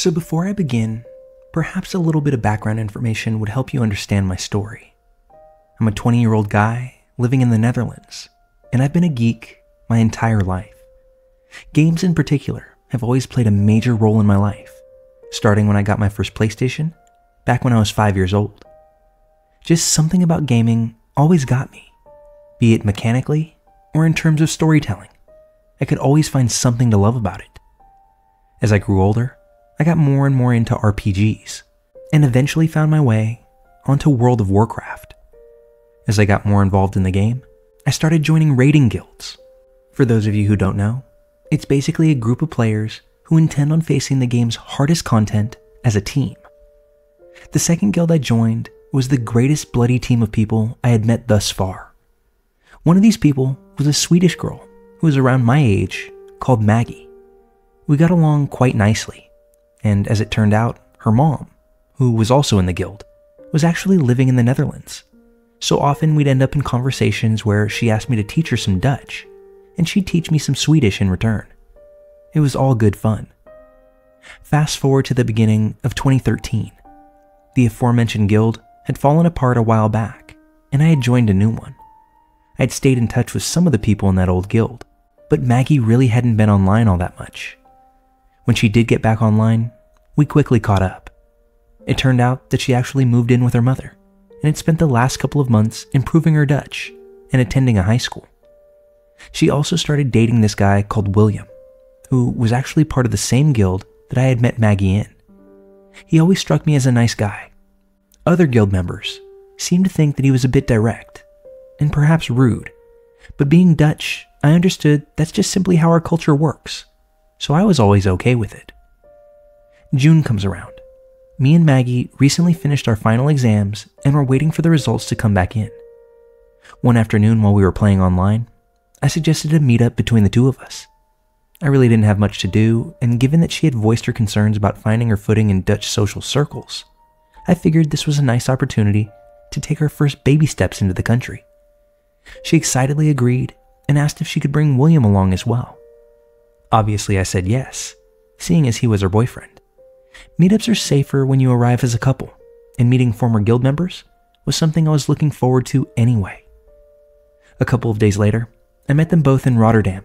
So before I begin, perhaps a little bit of background information would help you understand my story. I'm a 20-year-old guy living in the Netherlands, and I've been a geek my entire life. Games in particular have always played a major role in my life, starting when I got my first PlayStation, back when I was 5 years old. Just something about gaming always got me, be it mechanically or in terms of storytelling. I could always find something to love about it. As I grew older, I got more and more into RPGs, and eventually found my way onto World of Warcraft. As I got more involved in the game, I started joining raiding guilds. For those of you who don't know, it's basically a group of players who intend on facing the game's hardest content as a team. The second guild I joined was the greatest bloody team of people I had met thus far. One of these people was a Swedish girl who was around my age called Maggie. We got along quite nicely. And as it turned out, her mom, who was also in the guild, was actually living in the Netherlands. So often we'd end up in conversations where she asked me to teach her some Dutch, and she'd teach me some Swedish in return. It was all good fun. Fast forward to the beginning of 2013. The aforementioned guild had fallen apart a while back, and I had joined a new one. I'd stayed in touch with some of the people in that old guild, but Maggie really hadn't been online all that much. When she did get back online, we quickly caught up. It turned out that she actually moved in with her mother and had spent the last couple of months improving her Dutch and attending a high school. She also started dating this guy called William, who was actually part of the same guild that I had met Maggie in. He always struck me as a nice guy. Other guild members seemed to think that he was a bit direct and perhaps rude, but being Dutch, I understood that's just simply how our culture works. So I was always okay with it. June comes around. Me and Maggie recently finished our final exams and were waiting for the results to come back in. One afternoon while we were playing online, I suggested a meetup between the two of us. I really didn't have much to do, and given that she had voiced her concerns about finding her footing in Dutch social circles, I figured this was a nice opportunity to take her first baby steps into the country. She excitedly agreed and asked if she could bring William along as well. Obviously, I said yes, seeing as he was her boyfriend. Meetups are safer when you arrive as a couple, and meeting former guild members was something I was looking forward to anyway. A couple of days later, I met them both in Rotterdam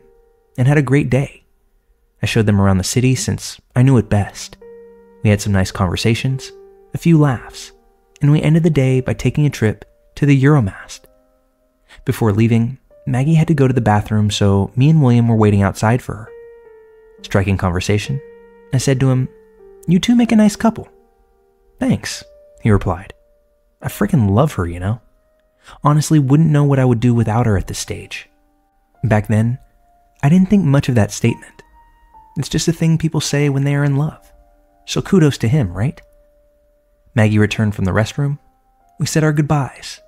and had a great day. I showed them around the city since I knew it best. We had some nice conversations, a few laughs, and we ended the day by taking a trip to the Euromast. Before leaving, Maggie had to go to the bathroom, so me and William were waiting outside for her. Striking conversation, I said to him, "You two make a nice couple." "Thanks," he replied. "I freaking love her, you know. Honestly, wouldn't know what I would do without her at this stage." Back then, I didn't think much of that statement. It's just a thing people say when they are in love. So kudos to him, right? Maggie returned from the restroom, we said our goodbyes,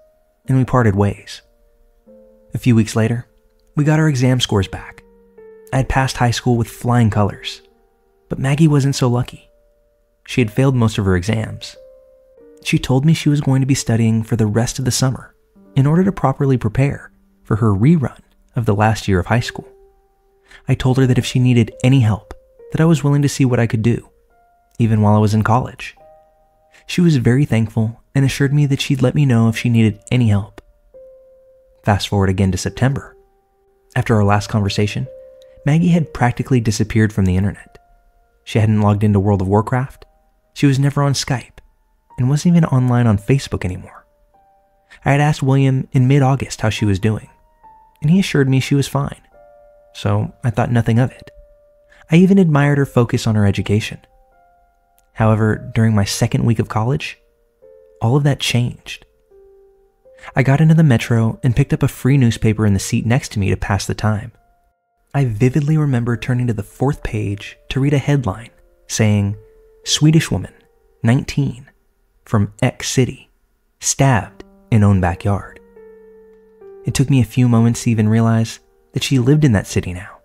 and we parted ways. A few weeks later, we got our exam scores back. I had passed high school with flying colors, but Maggie wasn't so lucky. She had failed most of her exams. She told me she was going to be studying for the rest of the summer in order to properly prepare for her rerun of the last year of high school. I told her that if she needed any help, that I was willing to see what I could do, even while I was in college. She was very thankful and assured me that she'd let me know if she needed any help. Fast forward again to September. After our last conversation, Maggie had practically disappeared from the internet. She hadn't logged into World of Warcraft, she was never on Skype, and wasn't even online on Facebook anymore. I had asked William in mid-August how she was doing, and he assured me she was fine, so I thought nothing of it. I even admired her focus on her education. However, during my second week of college, all of that changed. I got into the metro and picked up a free newspaper in the seat next to me to pass the time. I vividly remember turning to the 4th page to read a headline saying, "Swedish woman, 19, from X city, stabbed in own backyard." It took me a few moments to even realize that she lived in that city now,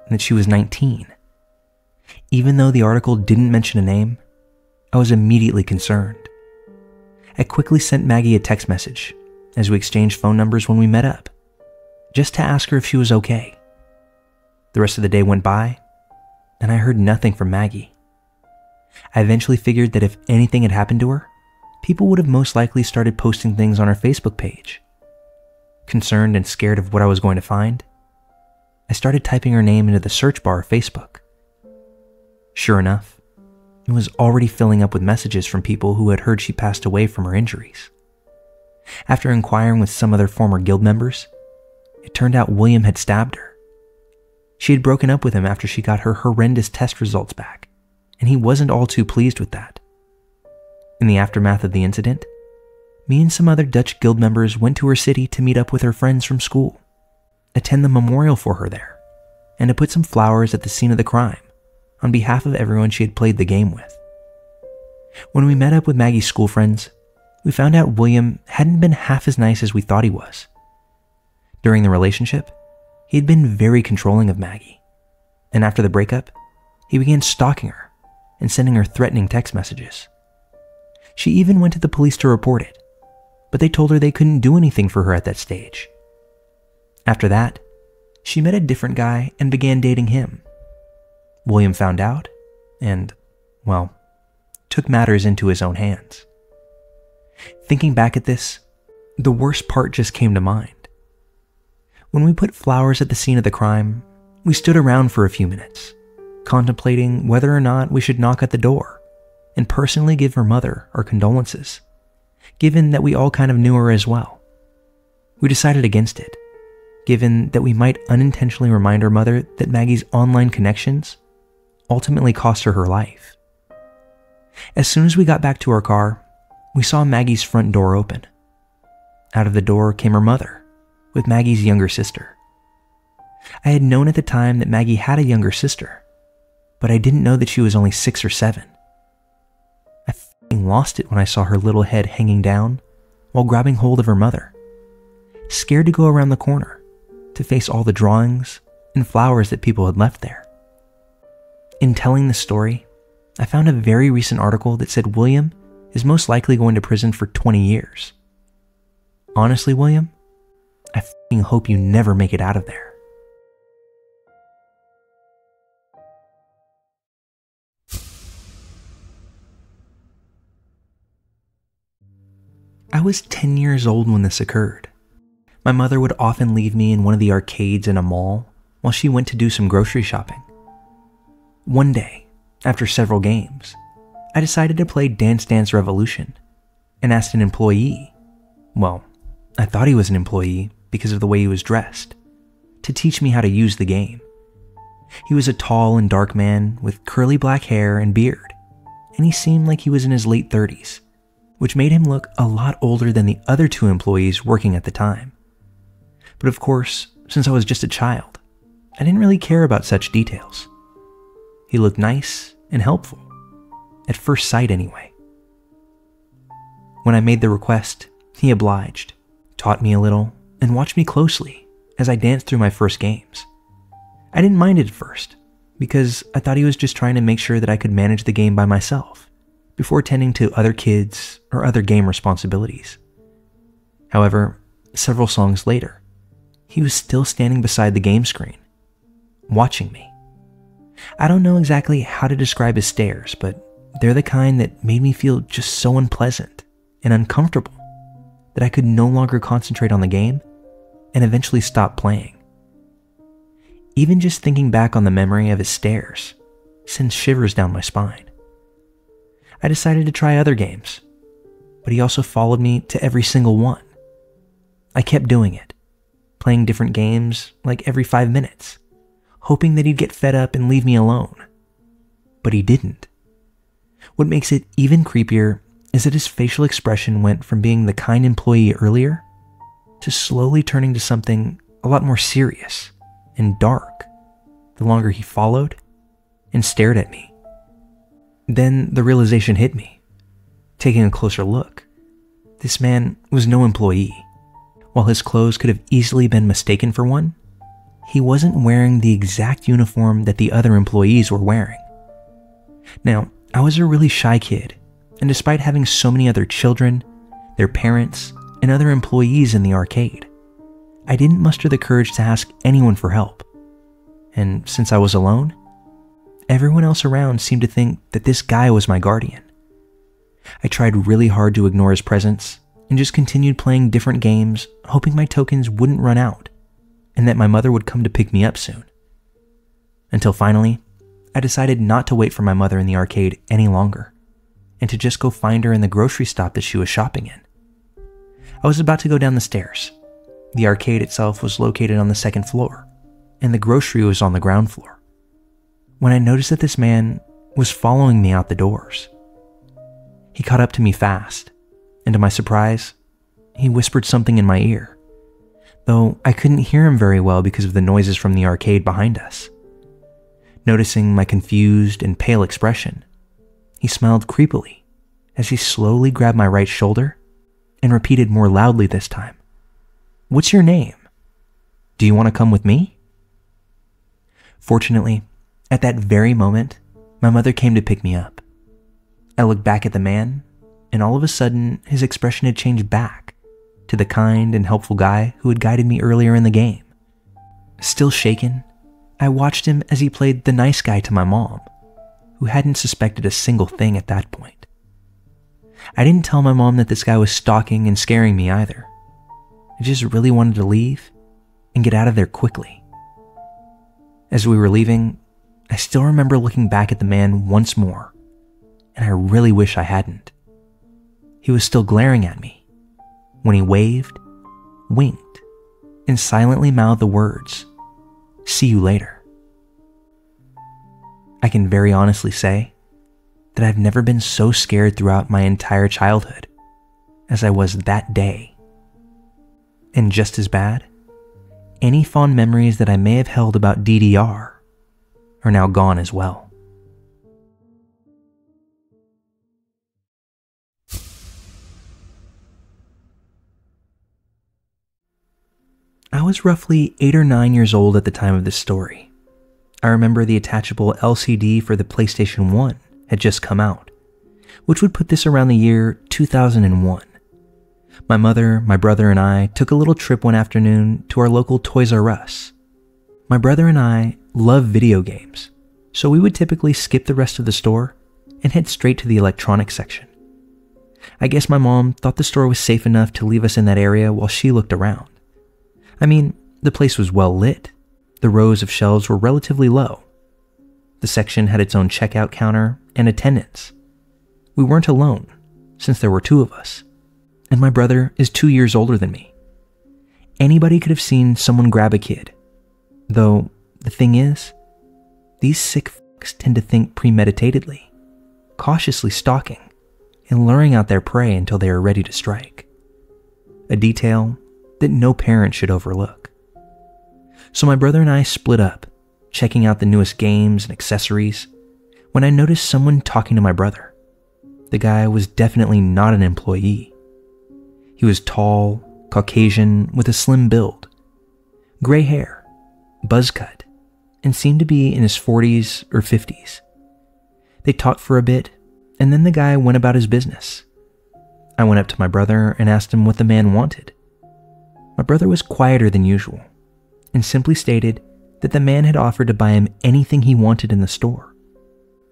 and that she was 19. Even though the article didn't mention a name, I was immediately concerned. I quickly sent Maggie a text message as we exchanged phone numbers when we met up, just to ask her if she was okay. The rest of the day went by, and I heard nothing from Maggie. I eventually figured that if anything had happened to her, people would have most likely started posting things on her Facebook page. Concerned and scared of what I was going to find, I started typing her name into the search bar of Facebook. Sure enough, it was already filling up with messages from people who had heard she passed away from her injuries. After inquiring with some other former guild members, it turned out William had stabbed her. She had broken up with him after she got her horrendous test results back, and he wasn't all too pleased with that. In the aftermath of the incident, me and some other Dutch guild members went to her city to meet up with her friends from school, attend the memorial for her there, and to put some flowers at the scene of the crime on behalf of everyone she had played the game with. When we met up with Maggie's school friends, we found out William hadn't been half as nice as we thought he was. During the relationship, he had been very controlling of Maggie, and after the breakup, he began stalking her and sending her threatening text messages. She even went to the police to report it, but they told her they couldn't do anything for her at that stage. After that, she met a different guy and began dating him. William found out and, well, took matters into his own hands. Thinking back at this, the worst part just came to mind. When we put flowers at the scene of the crime, we stood around for a few minutes, contemplating whether or not we should knock at the door and personally give her mother our condolences, given that we all kind of knew her as well. We decided against it, given that we might unintentionally remind her mother that Maggie's online connections ultimately cost her her life. As soon as we got back to our car, we saw Maggie's front door open. Out of the door came her mother, with Maggie's younger sister. I had known at the time that Maggie had a younger sister, but I didn't know that she was only 6 or 7. I f***ing lost it when I saw her little head hanging down while grabbing hold of her mother, scared to go around the corner to face all the drawings and flowers that people had left there. In telling the story, I found a very recent article that said William is most likely going to prison for 20 years. Honestly, William, I f***ing hope you never make it out of there. I was 10 years old when this occurred. My mother would often leave me in one of the arcades in a mall while she went to do some grocery shopping. One day, after several games, I decided to play Dance Dance Revolution and asked an employee, well, I thought he was an employee because of the way he was dressed, to teach me how to use the game. He was a tall and dark man with curly black hair and beard, and he seemed like he was in his late 30s, which made him look a lot older than the other 2 employees working at the time. But of course, since I was just a child, I didn't really care about such details. He looked nice and helpful, at first sight anyway. When I made the request, he obliged, taught me a little, and watched me closely as I danced through my first games. I didn't mind it at first, because I thought he was just trying to make sure that I could manage the game by myself, before tending to other kids or other game responsibilities. However, several songs later, he was still standing beside the game screen, watching me. I don't know exactly how to describe his stares, but they're the kind that made me feel just so unpleasant and uncomfortable that I could no longer concentrate on the game and eventually stop playing. Even just thinking back on the memory of his stares sends shivers down my spine. I decided to try other games, but he also followed me to every single one. I kept doing it, playing different games like every 5 minutes, hoping that he'd get fed up and leave me alone. But he didn't. What makes it even creepier is that his facial expression went from being the kind employee earlier to slowly turning to something a lot more serious and dark the longer he followed and stared at me. Then the realization hit me. Taking a closer look, this man was no employee. While his clothes could have easily been mistaken for one, he wasn't wearing the exact uniform that the other employees were wearing. Now, I was a really shy kid, and despite having so many other children, their parents, and other employees in the arcade, I didn't muster the courage to ask anyone for help. And since I was alone, everyone else around seemed to think that this guy was my guardian. I tried really hard to ignore his presence and just continued playing different games, hoping my tokens wouldn't run out and that my mother would come to pick me up soon. Until finally, I decided not to wait for my mother in the arcade any longer and to just go find her in the grocery stop that she was shopping in. I was about to go down the stairs. The arcade itself was located on the second floor, and the grocery was on the ground floor, when I noticed that this man was following me out the doors. He caught up to me fast, and to my surprise, he whispered something in my ear, though I couldn't hear him very well because of the noises from the arcade behind us. Noticing my confused and pale expression, he smiled creepily as he slowly grabbed my right shoulder and repeated more loudly this time, "What's your name? Do you want to come with me?" Fortunately, at that very moment, my mother came to pick me up. I looked back at the man, and all of a sudden, his expression had changed back to the kind and helpful guy who had guided me earlier in the game. Still shaken, I watched him as he played the nice guy to my mom, who hadn't suspected a single thing at that point. I didn't tell my mom that this guy was stalking and scaring me either. I just really wanted to leave and get out of there quickly. As we were leaving, I still remember looking back at the man once more, and I really wish I hadn't. He was still glaring at me when he waved, winked, and silently mouthed the words, "See you later." I can very honestly say that I've never been so scared throughout my entire childhood as I was that day. And just as bad, any fond memories that I may have held about DDR are now gone as well. I was roughly 8 or 9 years old at the time of this story. I remember the attachable LCD for the PlayStation 1 had just come out, which would put this around the year 2001. My mother, my brother, and I took a little trip one afternoon to our local 𝐤𝐤𝐬𝐻. My brother and I love video games, so we would typically skip the rest of the store and head straight to the electronics section. I guess my mom thought the store was safe enough to leave us in that area while she looked around. I mean, the place was well lit. The rows of shelves were relatively low. The section had its own checkout counter and attendants. We weren't alone, since there were 2 of us, and my brother is 2 years older than me. Anybody could have seen someone grab a kid, though the thing is, these sick fucks tend to think premeditatedly, cautiously stalking and luring out their prey until they are ready to strike. A detail that no parent should overlook. So my brother and I split up, checking out the newest games and accessories, when I noticed someone talking to my brother. The guy was definitely not an employee. He was tall, Caucasian, with a slim build, gray hair, buzz cut, and seemed to be in his 40s or 50s. They talked for a bit, and then the guy went about his business. I went up to my brother and asked him what the man wanted. My brother was quieter than usual, and simply stated that the man had offered to buy him anything he wanted in the store.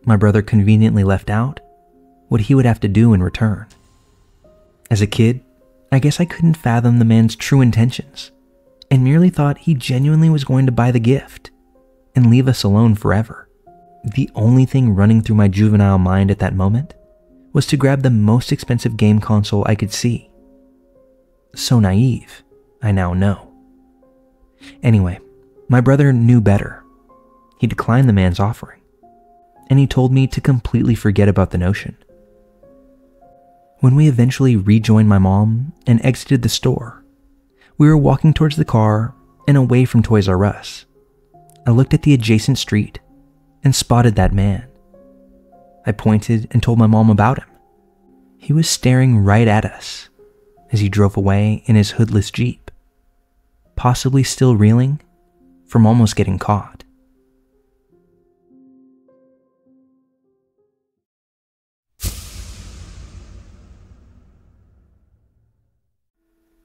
My brother conveniently left out what he would have to do in return. As a kid, I guess I couldn't fathom the man's true intentions, and merely thought he genuinely was going to buy the gift and leave us alone forever. The only thing running through my juvenile mind at that moment was to grab the most expensive game console I could see. So naive, I now know. Anyway, my brother knew better. He declined the man's offering, and he told me to completely forget about the notion. When we eventually rejoined my mom and exited the store, we were walking towards the car and away from 𝐤𝐤𝐬𝐻. I looked at the adjacent street and spotted that man. I pointed and told my mom about him. He was staring right at us as he drove away in his hoodless Jeep, possibly still reeling from almost getting caught.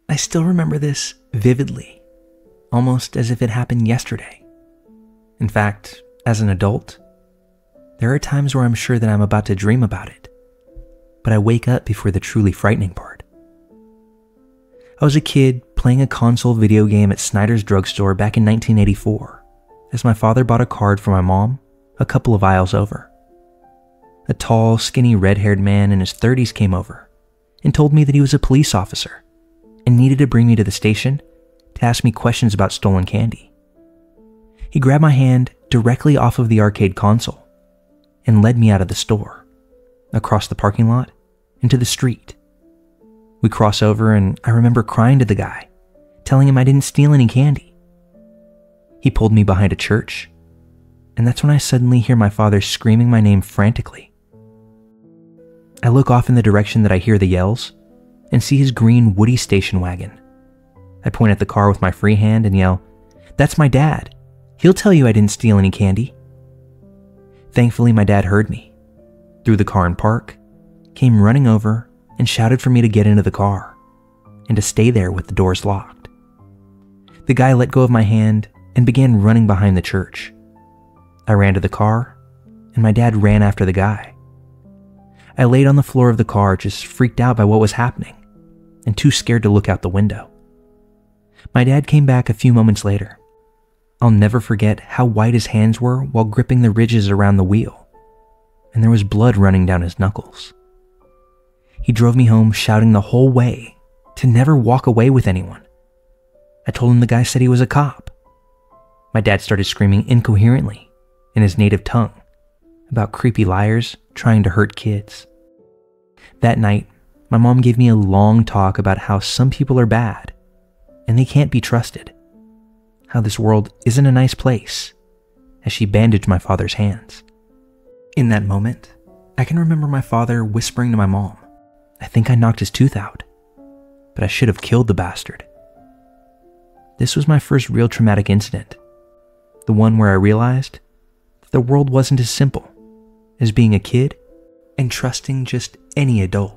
I still remember this vividly, almost as if it happened yesterday. In fact, as an adult, There are times where I'm sure that I'm about to dream about it, but I wake up before the truly frightening part. I was a kid playing a console video game at Snyder's drugstore back in 1984, as my father bought a card for my mom a couple of aisles over. A tall, skinny, red-haired man in his 30s came over and told me that he was a police officer and needed to bring me to the station to ask me questions about stolen candy. He grabbed my hand directly off of the arcade console and led me out of the store, across the parking lot, into the street. We cross over and I remember crying to the guy, telling him I didn't steal any candy. He pulled me behind a church, and that's when I suddenly hear my father screaming my name frantically. I look off in the direction that I hear the yells and see his green Woody station wagon. I point at the car with my free hand and yell, "That's my dad. He'll tell you I didn't steal any candy." Thankfully, my dad heard me, threw the car in park, came running over and shouted for me to get into the car and to stay there with the doors locked. The guy let go of my hand and began running behind the church. I ran to the car and my dad ran after the guy. I laid on the floor of the car, just freaked out by what was happening and too scared to look out the window. My dad came back a few moments later. I'll never forget how white his hands were while gripping the ridges around the wheel, and there was blood running down his knuckles. He drove me home shouting the whole way to never walk away with anyone. I told him the guy said he was a cop. My dad started screaming incoherently in his native tongue about creepy liars trying to hurt kids. That night, my mom gave me a long talk about how some people are bad and they can't be trusted, how this world isn't a nice place, as she bandaged my father's hands. In that moment, I can remember my father whispering to my mom, "I think I knocked his tooth out, but I should have killed the bastard." This was my first real traumatic incident, the one where I realized that the world wasn't as simple as being a kid and trusting just any adult.